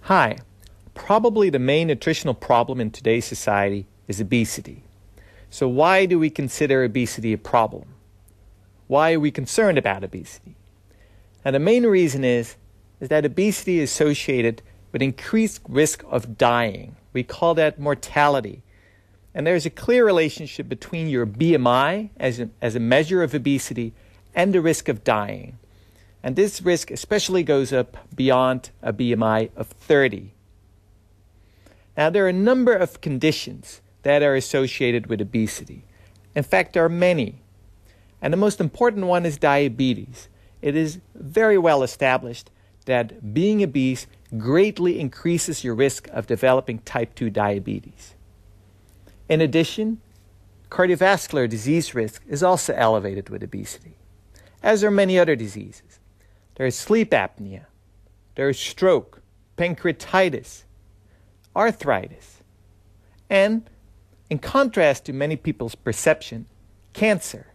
Hi. Probably the main nutritional problem in today's society is obesity. So why do we consider obesity a problem? Why are we concerned about obesity? And the main reason is that obesity is associated with increased risk of dying. We call that mortality. And there's a clear relationship between your BMI as a measure of obesity and the risk of dying. And this risk especially goes up beyond a BMI of 30. Now, there are a number of conditions that are associated with obesity. In fact, there are many. And the most important one is diabetes. It is very well established that being obese greatly increases your risk of developing type 2 diabetes. In addition, cardiovascular disease risk is also elevated with obesity, as are many other diseases. There is sleep apnea, there is stroke, pancreatitis, arthritis, and in contrast to many people's perception, cancer,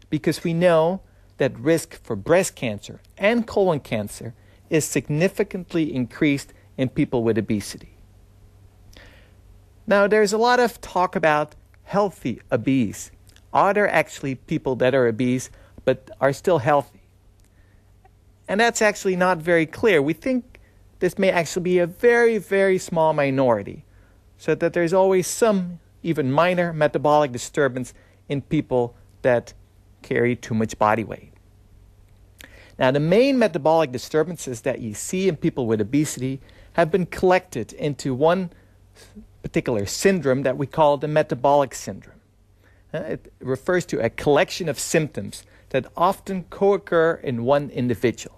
because we know that risk for breast cancer and colon cancer is significantly increased in people with obesity. Now, there's a lot of talk about healthy obese. Are there actually people that are obese but are still healthy? And that's actually not very clear. We think this may actually be a very, very small minority, so that there's always some even minor metabolic disturbance in people that carry too much body weight. Now, the main metabolic disturbances that you see in people with obesity have been collected into one particular syndrome that we call the metabolic syndrome. It refers to a collection of symptoms that often co-occur in one individual.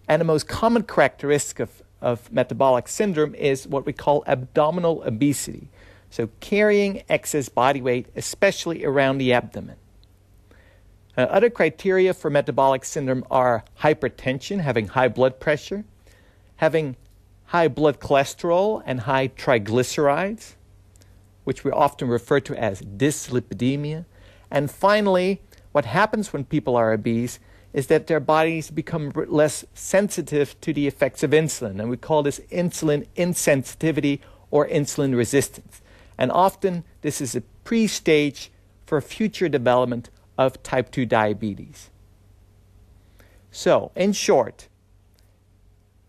And the most common characteristic of metabolic syndrome is what we call abdominal obesity. So carrying excess body weight, especially around the abdomen. Other criteria for metabolic syndrome are hypertension, having high blood pressure, having high blood cholesterol and high triglycerides, which we often refer to as dyslipidemia. And finally, what happens when people are obese is that their bodies become less sensitive to the effects of insulin. And we call this insulin insensitivity or insulin resistance. And often this is a pre-stage for future development of type 2 diabetes. So, in short,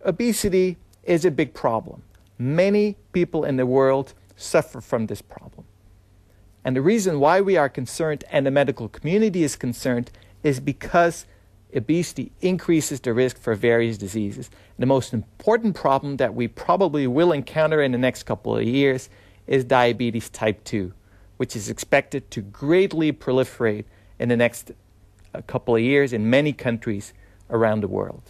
obesity is a big problem. Many people in the world suffer from this problem. And the reason why we are concerned and the medical community is concerned is because obesity increases the risk for various diseases. And the most important problem that we probably will encounter in the next couple of years is diabetes type 2, which is expected to greatly proliferate in the next couple of years in many countries around the world.